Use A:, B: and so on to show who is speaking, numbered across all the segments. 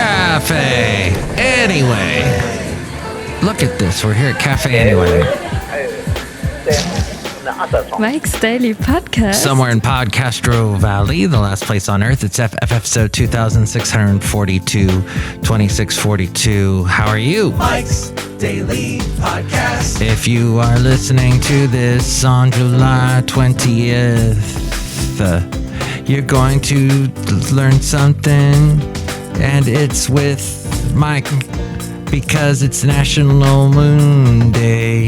A: Café Anyway. Look at this. We're here at Café Anyway.
B: Mike's Daily Podcast.
A: Somewhere in Podcastro Valley, the last place on earth. It's episode 2642, 2642. How are you?
C: Mike's Daily Podcast.
A: If you are listening to this on July 20th, you're going to learn something, and it's with Mike, because it's National Moon Day,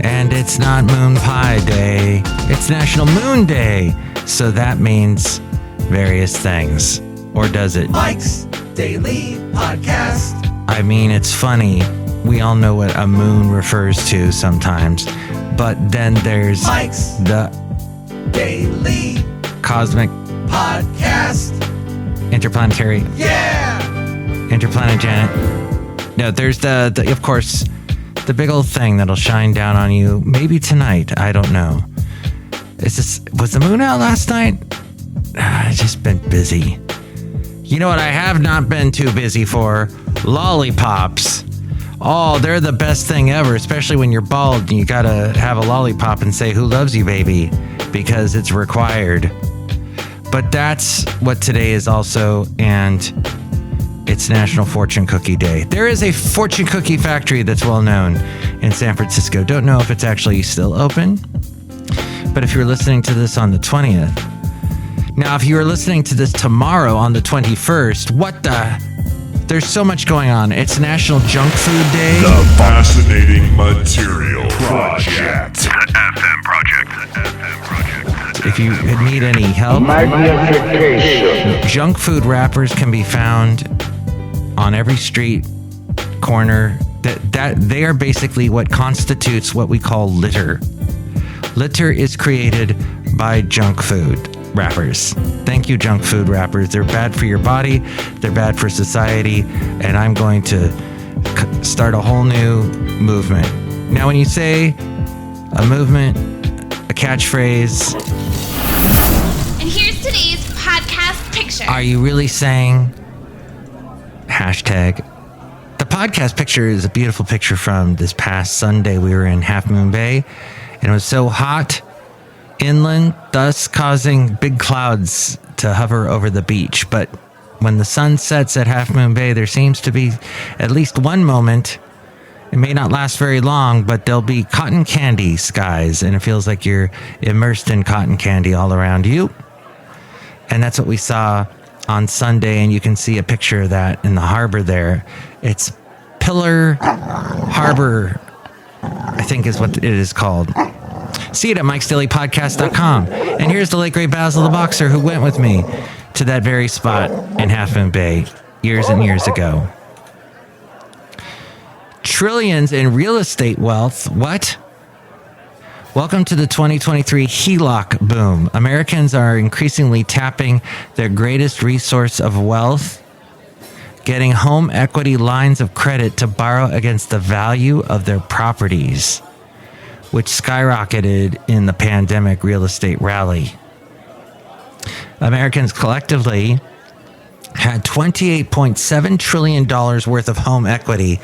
A: and it's not Moon Pie Day. It's National Moon Day, so that means various things. Or does it?
C: Mike's Daily Podcast.
A: I mean, it's funny. We all know what a moon refers to sometimes, but then there's
C: Mike's
A: the
C: Daily
A: cosmic
C: Podcast.
A: interplanetary interplanet. No, there's the of course, the big old thing that'll shine down on you maybe tonight. I don't know. Was the moon out last night? I've just been busy. You know what I have not been too busy for? Lollipops. Oh, they're the best thing ever, especially when you're bald and you gotta have a lollipop and say, "Who loves you, baby?" Because it's required. But that's what today is also, and it's National Fortune Cookie Day. There is a fortune cookie factory that's well known in San Francisco. Don't know if it's actually still open, but if you're listening to this on the 20th. Now, if you were listening to this tomorrow on the 21st, there's so much going on. It's National Junk Food Day.
D: The Fascinating Material Project.
E: FM Project.
A: If you need any help, junk food wrappers can be found on every street corner. That they are basically what constitutes what we call litter. Litter is created by junk food wrappers. Thank you, junk food wrappers. They're bad for your body. They're bad for society. And I'm going to start a whole new movement. Now, when you say a movement, a catchphrase,
F: and here's today's podcast picture.
A: are you really saying hashtag? The podcast picture is a beautiful picture from this past Sunday. We were in Half Moon Bay, and it was so hot inland, thus causing big clouds to hover over the beach. But when the sun sets at Half Moon Bay, there seems to be at least one moment. It may not last very long, but there'll be cotton candy skies, and it feels like you're immersed in cotton candy all around you. And that's what we saw on Sunday, and you can see a picture of that in the harbor there. It's Pillar Harbor, I think is what it is called. See it at mikesdailypodcast.com. And here's the late great Basil the Boxer, who went with me to that very spot in Half Moon Bay years and years ago. Trillions in real estate wealth. What? Welcome to the 2023 HELOC boom. Americans are increasingly tapping their greatest resource of wealth, getting home equity lines of credit to borrow against the value of their properties, which skyrocketed in the pandemic real estate rally. Americans collectively had $28.7 trillion worth of home equity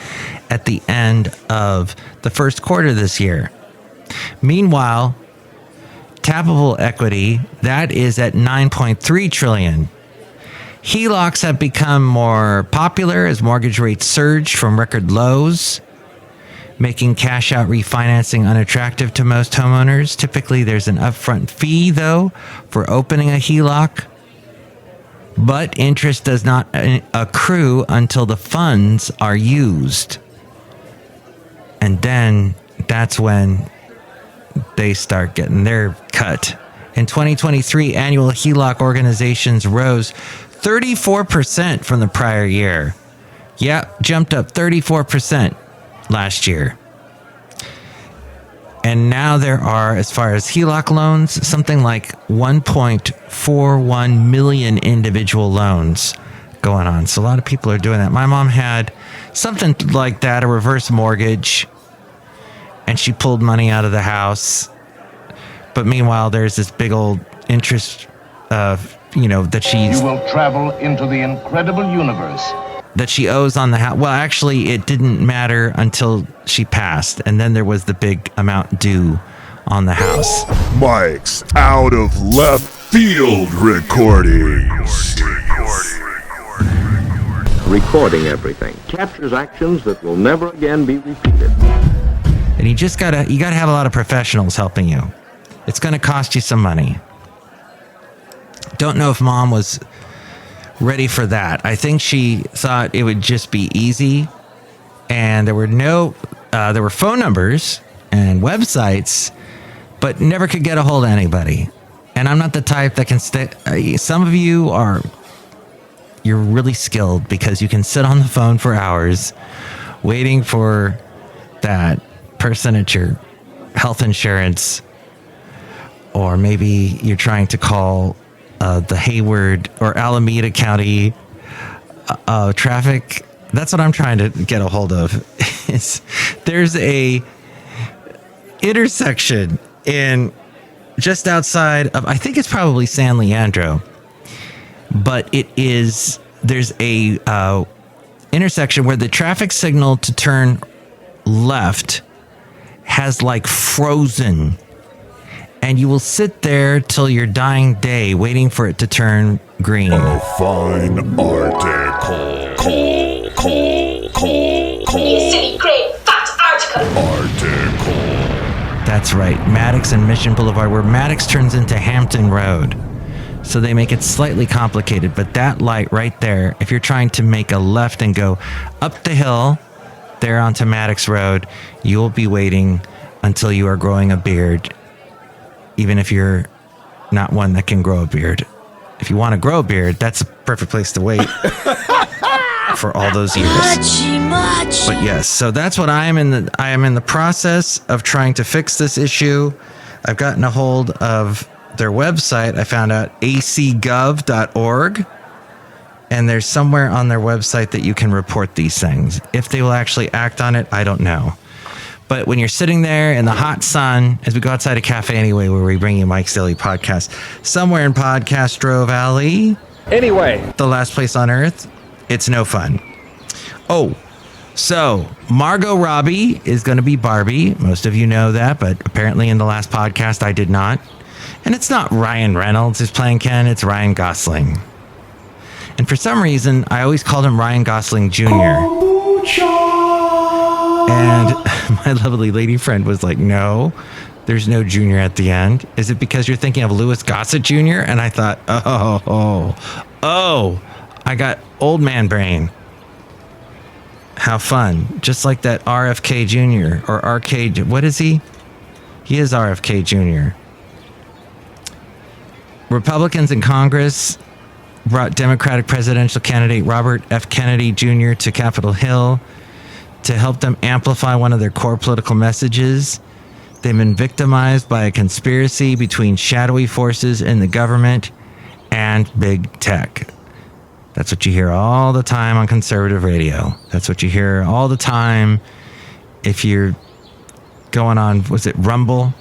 A: at the end of the first quarter this year. Meanwhile, tappable equity, that is at $9.3 trillion. HELOCs have become more popular as mortgage rates surge from record lows, making cash-out refinancing unattractive to most homeowners. Typically, there's an upfront fee, though, for opening a HELOC, but interest does not accrue until the funds are used. And then that's when they start getting their cut. In 2023, annual HELOC organizations rose 34% from the prior year. Yep, jumped up 34% last year. And now there are, as far as HELOC loans, something like 1.41 million individual loans going on. So a lot of people are doing that. My mom had something like that, a reverse mortgage, and she pulled money out of the house. But meanwhile, there's this big old interest, that she's...
G: You will travel into the incredible universe.
A: that she owes on the house. Well, actually, it didn't matter until she passed, and then there was the big amount due on the house.
D: Mike's out of left field recordings.
E: Recording everything captures actions that will never again be repeated.
A: And you gotta have a lot of professionals helping you. It's gonna cost you some money. Don't know if Mom was ready for that. I think she thought it would just be easy, and there were phone numbers and websites, but never could get a hold of anybody. And I'm not the type that can stay. Some of you you're really skilled because you can sit on the phone for hours waiting for that person at your health insurance, or maybe you're trying to call the Hayward or Alameda County traffic. That's what I'm trying to get a hold of. There's a intersection in just outside of, I think it's probably San Leandro, but there's a intersection where the traffic signal to turn left has like frozen, and you will sit there till your dying day waiting for it to turn green.
D: A fine article.
G: You silly great fat article.
A: That's right, Maddox and Mission Boulevard, where Maddox turns into Hampton Road. So they make it slightly complicated, but that light right there, if you're trying to make a left and go up the hill there onto Maddox Road, you'll be waiting until you are growing a beard, even if you're not one that can grow a beard. If you want to grow a beard, that's a perfect place to wait for all those years. But yes, so that's what I am in the process of trying to fix this issue. I've gotten a hold of their website. I found out acgov.org, and there's somewhere on their website that you can report these things. If they will actually act on it, I don't know. But when you're sitting there in the hot sun, as we go outside of Café Anyway, where we bring you Mike's Daily Podcast, somewhere in Podcastro Valley,
H: Anyway,
A: the last place on earth, it's no fun. Oh, so Margot Robbie is going to be Barbie. Most of you know that, but apparently in the last podcast, I did not. And it's not Ryan Reynolds who's playing Ken, it's Ryan Gosling. And for some reason, I always called him Ryan Gosling Jr. And my lovely lady friend was like, no, there's no junior at the end. Is it because you're thinking of Louis Gossett Jr.? And I thought, I got old man brain. How fun. Just like that RFK Jr. or RK, what is he? He is RFK Jr. Republicans in Congress brought Democratic presidential candidate Robert F. Kennedy Jr. to Capitol Hill to help them amplify one of their core political messages. They've been victimized by a conspiracy between shadowy forces in the government and big tech. That's what you hear all the time on conservative radio. That's what you hear all the time if you're going on, was it Rumble?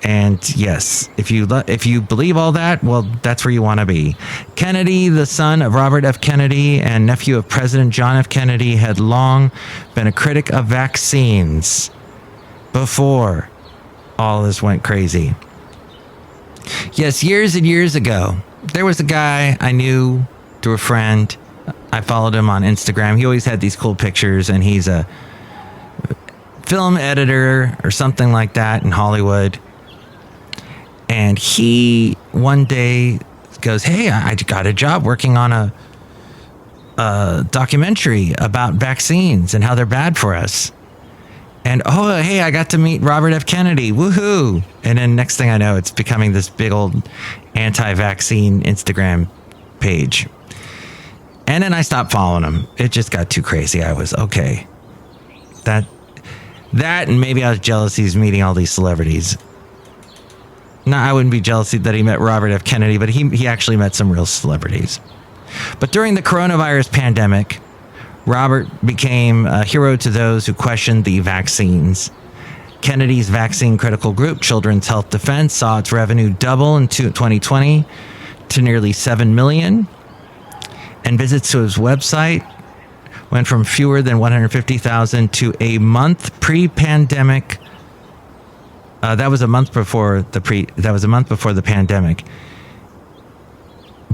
A: And yes, if you believe all that, well, that's where you want to be. Kennedy, the son of Robert F. Kennedy and nephew of President John F. Kennedy, had long been a critic of vaccines before all this went crazy. Yes, years and years ago, there was a guy I knew through a friend. I followed him on Instagram. He always had these cool pictures, and he's a film editor or something like that in Hollywood. And he one day goes, hey, I got a job working on a documentary about vaccines and how they're bad for us. And, oh, hey, I got to meet Robert F. Kennedy. Woohoo. And then next thing I know, it's becoming this big old anti-vaccine Instagram page. And then I stopped following him. It just got too crazy. I was, okay. That and maybe I was jealous he's meeting all these celebrities. No, I wouldn't be jealous that he met Robert F. Kennedy, but he actually met some real celebrities. But during the coronavirus pandemic, Robert became a hero to those who questioned the vaccines. Kennedy's vaccine critical group, Children's Health Defense, saw its revenue double in 2020 to nearly $7 million. And visits to his website went from fewer than 150,000 to a month pre-pandemic. That was a month before the pandemic.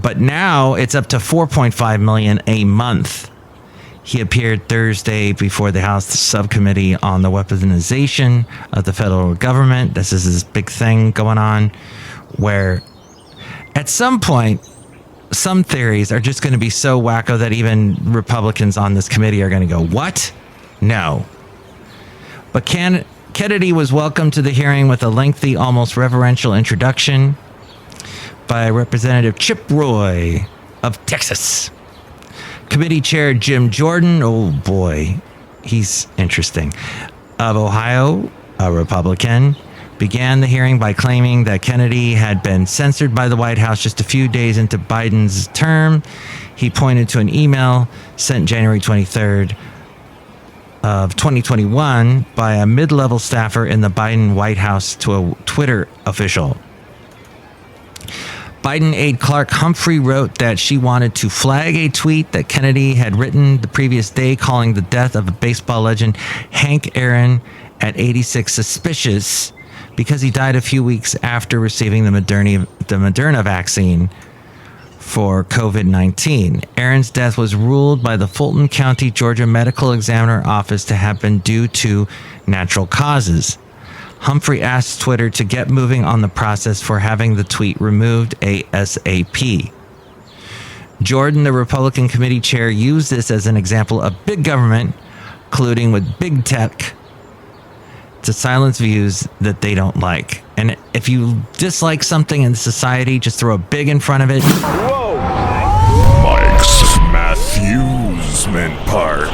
A: But now it's up to 4.5 million a month. He appeared Thursday before the House Subcommittee on the Weaponization of the Federal Government. This is this big thing going on where at some point, some theories are just going to be so wacko that even Republicans on this committee are going to go, what? No. But Kennedy was welcomed to the hearing with a lengthy, almost reverential introduction by Representative Chip Roy of Texas. Committee Chair Jim Jordan, oh boy, he's interesting, of Ohio, a Republican, began the hearing by claiming that Kennedy had been censored by the White House just a few days into Biden's term. He pointed to an email sent January 23rd of 2021 by a mid-level staffer in the Biden White House to a Twitter official. Biden aide Clark Humphrey wrote that she wanted to flag a tweet that Kennedy had written the previous day calling the death of a baseball legend Hank Aaron at 86 suspicious because he died a few weeks after receiving the Moderna vaccine for COVID-19. Aaron's death was ruled by the Fulton County, Georgia Medical Examiner Office to have been due to natural causes. Humphrey asked Twitter to get moving on the process for having the tweet removed ASAP. Jordan, the Republican committee chair, used this as an example of big government colluding with big tech to silence views that they don't like. And if you dislike something in society, just throw a big in front of it.
D: Whoa! Mike's Matthewsman Park.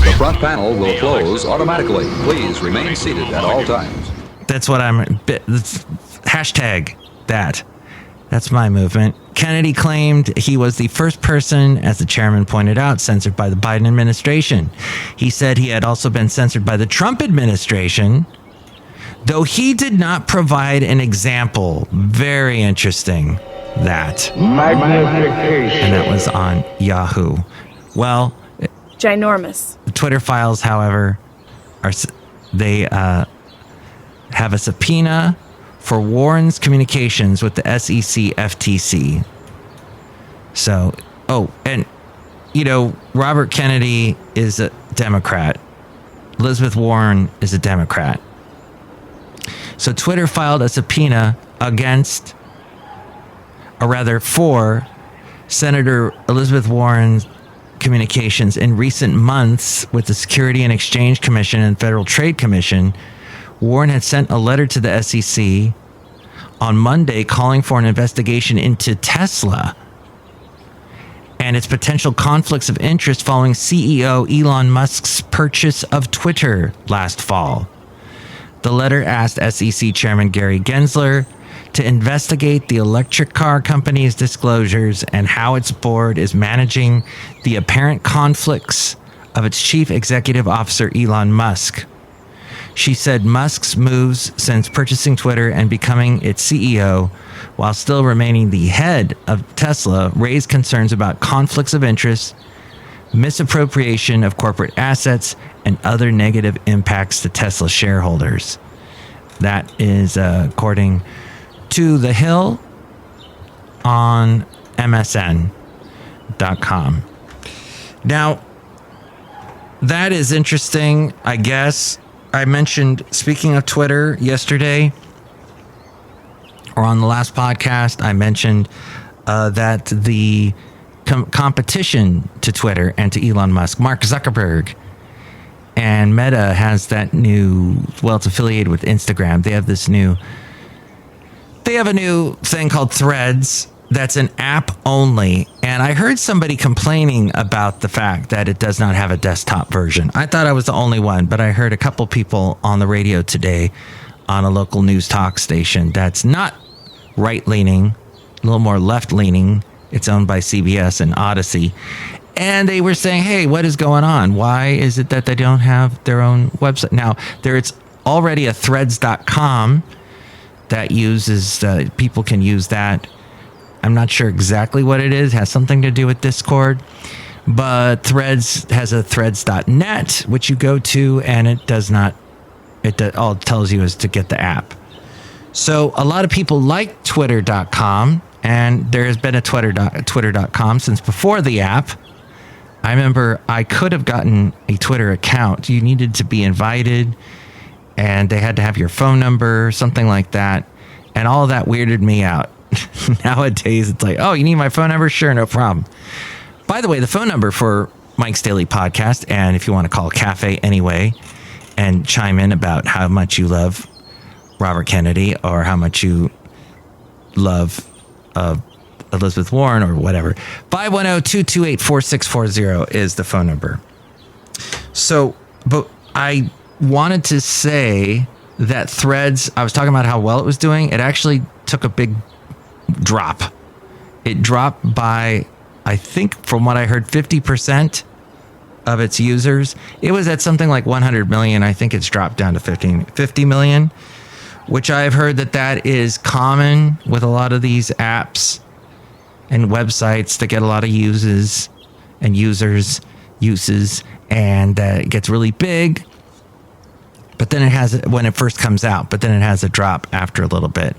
H: The front panel will close automatically. Please remain seated at all times.
A: That's what hashtag that. That's my movement. Kennedy claimed he was the first person, as the chairman pointed out, censored by the Biden administration. He said he had also been censored by the Trump administration, though he did not provide an example. Very interesting, that. Magnification. And that was on Yahoo. Well,
B: Ginormous.
A: the Twitter files, however, have a subpoena for Warren's communications with the SEC FTC. So, and, Robert Kennedy is a Democrat. Elizabeth Warren is a Democrat. So Twitter filed a subpoena for Senator Elizabeth Warren's communications in recent months with the Security and Exchange Commission and Federal Trade Commission. Warren had sent a letter to the SEC on Monday calling for an investigation into Tesla and its potential conflicts of interest following CEO Elon Musk's purchase of Twitter last fall. The letter asked SEC Chairman Gary Gensler to investigate the electric car company's disclosures and how its board is managing the apparent conflicts of its chief executive officer, Elon Musk. She said Musk's moves since purchasing Twitter and becoming its CEO, while still remaining the head of Tesla, raised concerns about conflicts of interest, misappropriation of corporate assets, and other negative impacts to Tesla shareholders. That is according to The Hill on MSN.com. Now, that is interesting, I guess. I mentioned, speaking of Twitter yesterday, or on the last podcast, I mentioned that the competition to Twitter and to Elon Musk, Mark Zuckerberg, and Meta has that new, it's affiliated with Instagram. They have a new thing called Threads that's an app only. And I heard somebody complaining about the fact that it does not have a desktop version. I thought I was the only one, but I heard a couple people on the radio today on a local news talk station that's not right-leaning, a little more left-leaning. It's owned by CBS and Odyssey. And they were saying, hey, what is going on? Why is it that they don't have their own website? Now, there's already a threads.com that uses, people can use that I'm not sure exactly what it is. It has something to do with Discord. But Threads has a threads.net, which you go to, and all it tells you is to get the app. So a lot of people like twitter.com, and there has been a twitter.com since before the app. I remember I could have gotten a Twitter account. You needed to be invited, and they had to have your phone number, something like that. And all of that weirded me out. Nowadays, it's like, oh, you need my phone number? Sure, no problem. By the way, the phone number for Mike's Daily Podcast, and if you want to call Café Anyway and chime in about how much you love Robert Kennedy or how much you love Elizabeth Warren or whatever, 510-228-4640 is the phone number. So, but I wanted to say that Threads, I was talking about how well it was doing. It actually took a big drop. It dropped by, I think, from what I heard, 50% of its users. It was at something like 100 million. I think it's dropped down to 50 million, which I've heard that is common with a lot of these apps and websites that get a lot of uses, and it gets really big. But then it has, when it first comes out, but then it has a drop after a little bit.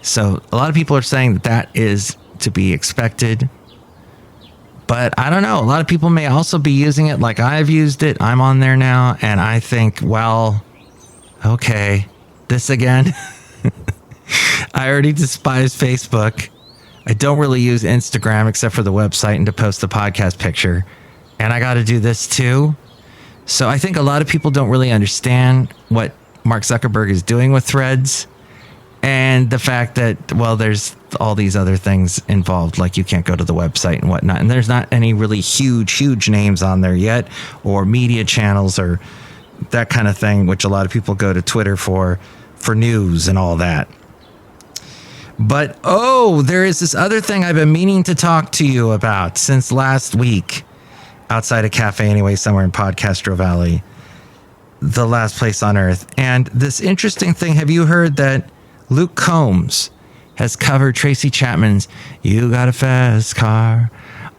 A: So a lot of people are saying that is to be expected. But I don't know. A lot of people may also be using it like I've used it. I'm on there now, and I think, well, okay, this again. I already despise Facebook. I don't really use Instagram except for the website and to post the podcast picture. And I got to do this too. So I think a lot of people don't really understand what Mark Zuckerberg is doing with Threads, and the fact that, well, there's all these other things involved, like you can't go to the website and whatnot. And there's not any really huge names on there yet, or media channels or that kind of thing, which a lot of people go to Twitter for news and all that. But, there is this other thing I've been meaning to talk to you about since last week. Outside of Café Anyway, somewhere in Podcastro Valley, the last place on earth. And this interesting thing, have you heard that Luke Combs has covered Tracy Chapman's "You Got a Fast Car,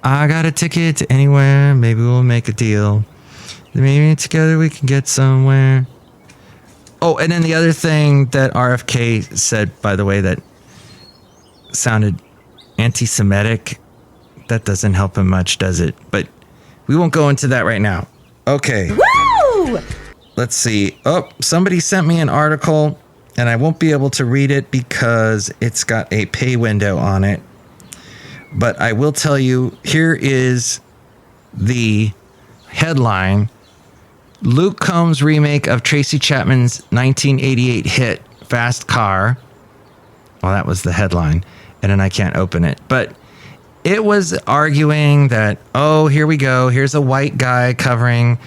A: I Got a Ticket to Anywhere, Maybe We'll Make a Deal, maybe together we can get somewhere." Oh, and then the other thing that RFK said, by the way, that sounded anti-Semitic, that doesn't help him much, does it? But we won't go into that right now. Okay.
B: Woo!
A: Let's see. Oh, somebody sent me an article, and I won't be able to read it because it's got a pay window on it. But I will tell you, here is the headline. Luke Combs' remake of Tracy Chapman's 1988 hit, Fast Car. Well, that was the headline, and then I can't open it. But it was arguing that, here we go. Here's a white guy covering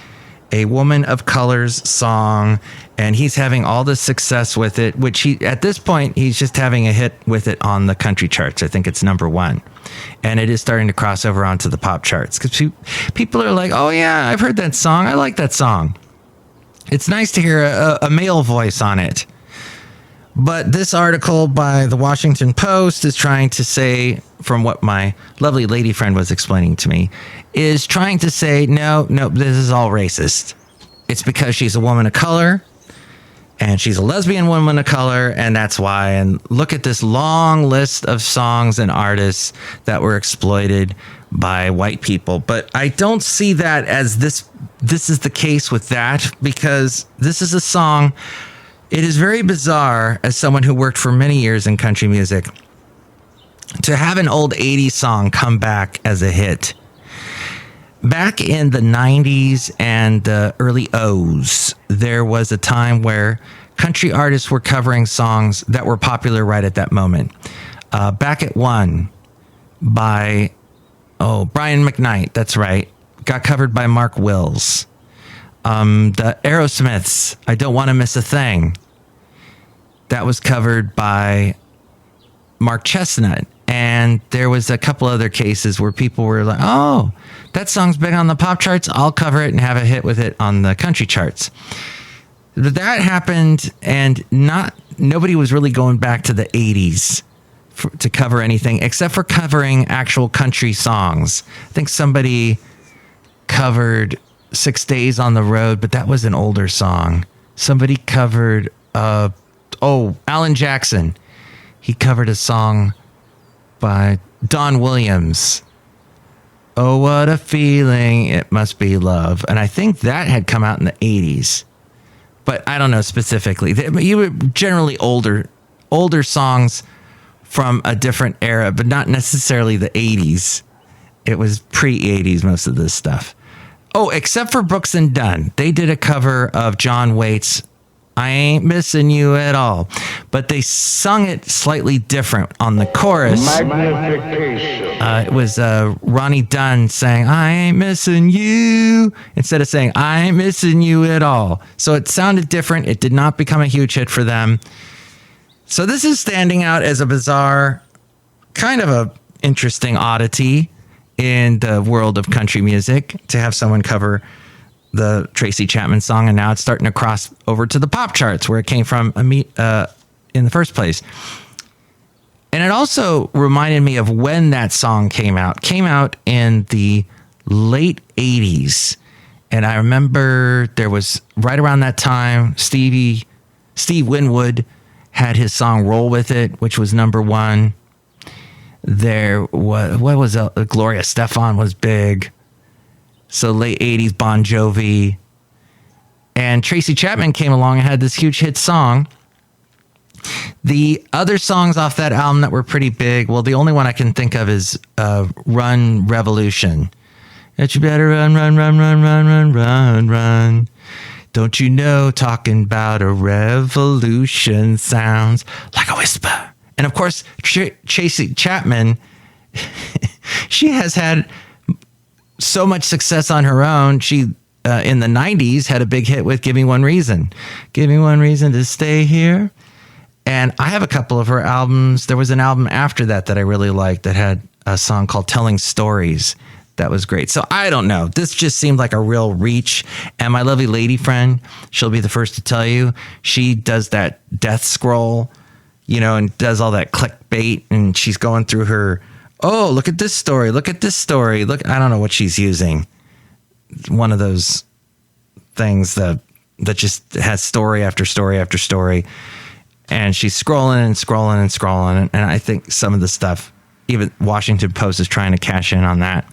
A: a woman of color's song, and he's having all this success with it, which at this point, he's just having a hit with it on the country charts. I think it's number 1. And it is starting to cross over onto the pop charts because people are like, oh, yeah, I've heard that song. I like that song. It's nice to hear a male voice on it. But this article by the Washington Post is trying to say, from what my lovely lady friend was explaining to me, is trying to say, no, this is all racist. It's because she's a woman of color, and she's a lesbian woman of color, and that's why. And look at this long list of songs and artists that were exploited by white people. But I don't see that as this is the case with that, because this is a song. It is very bizarre, as someone who worked for many years in country music, to have an old 80s song come back as a hit. Back in the 90s and the early O's, there was a time where country artists were covering songs that were popular right at that moment. Back at One by, Brian McKnight, that's right, got covered by Mark Wills. The Aerosmiths, I Don't Want to Miss a Thing. That was covered by Mark Chestnut. And there was a couple other cases where people were like, oh, that song's big on the pop charts. I'll cover it and have a hit with it on the country charts. But that happened, and nobody was really going back to the 80s to cover anything except for covering actual country songs. I think somebody covered 6 Days on the Road, but that was an older song. Somebody covered, Alan Jackson. He covered a song by Don Williams. Oh, what a feeling. It must be love. And I think that had come out in the 80s. But I don't know specifically. You were generally older songs from a different era, but not necessarily the 80s. It was pre-80s, most of this stuff. Oh, except for Brooks and Dunn. They did a cover of John Waite's I Ain't Missing You at All. But they sung it slightly different on the chorus. It was Ronnie Dunn saying, I ain't missing you, instead of saying, I ain't missing you at all. So it sounded different. It did not become a huge hit for them. So this is standing out as a bizarre, kind of a interesting oddity in the world of country music to have someone cover the Tracy Chapman song, and now it's starting to cross over to the pop charts where it came from in the first place. And it also reminded me of when that song came out. Came out in the late 80s. And I remember there was right around that time, Steve Winwood had his song Roll With It, which was number one. There was, what was Gloria Estefan was big. So late 80s, Bon Jovi. And Tracy Chapman came along and had this huge hit song. The other songs off that album that were pretty big, well, the only one I can think of is Run Revolution. That you better run, run, run, run, run, run, run, run. Don't you know, talking about a revolution sounds like a whisper. And of course, Tracy Chapman, she has had so much success on her own. She, in the 90s, had a big hit with Give Me One Reason. Give me one reason to stay here. And I have a couple of her albums. There was an album after that I really liked that had a song called Telling Stories. That was great. So I don't know. This just seemed like a real reach. And my lovely lady friend, she'll be the first to tell you, she does that death scroll, and does all that clickbait. And she's going through her, oh, look at this story. Look at this story. Look, I don't know what she's using. One of those things that just has story after story after story. And she's scrolling and scrolling and scrolling. And I think some of the stuff, even Washington Post is trying to cash in on that.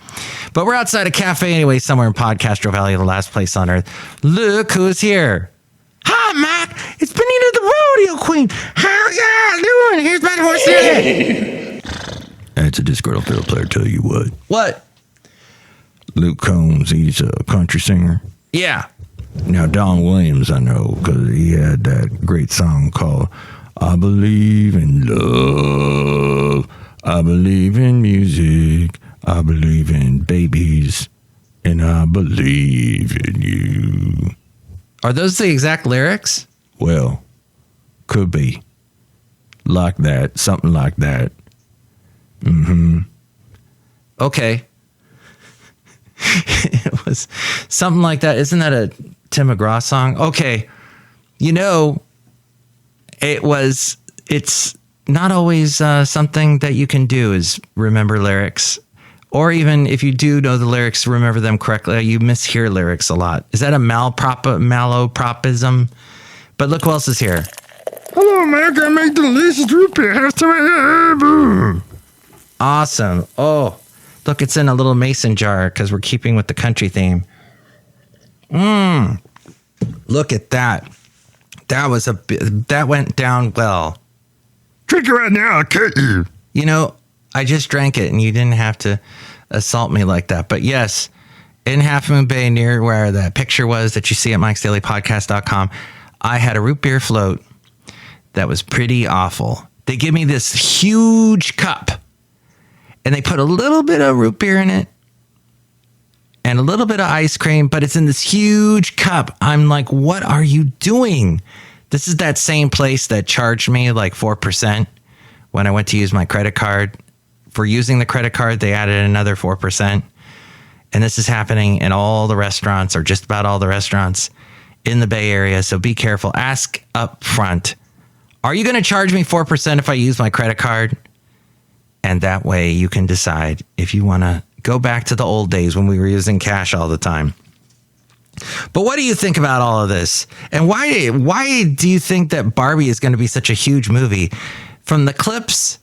A: But we're outside a Café Anyway, somewhere in Podcastro Valley, the last place on earth. Look who's here. Hi, Mac. It's Benita the Rodeo Queen. How y'all doing? Here's my horse here. That's a disgruntled fiddle player, tell you what. What? Luke Combs, he's a country singer. Yeah. Now, Don Williams, I know, because he had that great song called I Believe in Love. I believe in music. I believe in babies. And I believe in you. Are those the exact lyrics? Well, could be. Like that. Something like that. Mm-hmm. Okay. It was something like that. Isn't that a Tim McGraw song? Okay. It's not always something that you can do is remember lyrics. Or even if you do know the lyrics, remember them correctly. You mishear lyrics a lot. Is that a malapropism? But look who else is here. Hello, Mac. I make delicious root beer. Awesome. Oh, look, it's in a little mason jar because we're keeping with the country theme. Look at that. That went down well. Drink it right now. I'll cut you. I just drank it and you didn't have to assault me like that. But yes, in Half Moon Bay, near where that picture was that you see at mikesdailypodcast.com, I had a root beer float that was pretty awful. They give me this huge cup and they put a little bit of root beer in it and a little bit of ice cream, but it's in this huge cup. I'm like, what are you doing? This is that same place that charged me like 4% when I went to use my credit card. For using the credit card, they added another 4%. And this is happening in all the restaurants, or just about all the restaurants in the Bay Area. So be careful. Ask up front. Are you going to charge me 4% if I use my credit card? And that way you can decide if you want to go back to the old days when we were using cash all the time. But what do you think about all of this? And why do you think that Barbie is going to be such a huge movie? From the clips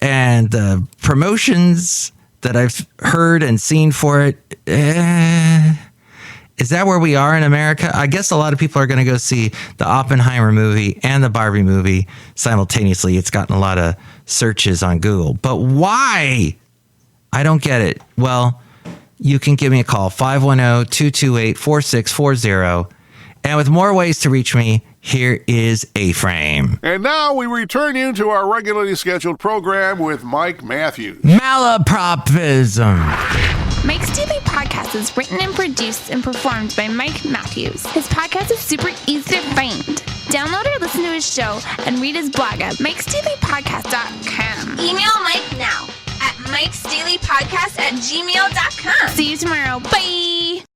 A: and the promotions that I've heard and seen for it, is that where we are in America? I guess a lot of people are going to go see the Oppenheimer movie and the Barbie movie simultaneously. It's gotten a lot of searches on Google. But why? I don't get it. Well, you can give me a call, 510-228-4640. And with more ways to reach me, here is A-Frame.
I: And now we return you to our regularly scheduled program with Mike Matthews.
A: Malapropism.
F: Mike's Daily Podcast is written and produced and performed by Mike Matthews. His podcast is super easy to find. Download or listen to his show and read his blog at mikesdailypodcast.com. Email Mike now at mikesdailypodcast@gmail.com. See you tomorrow. Bye.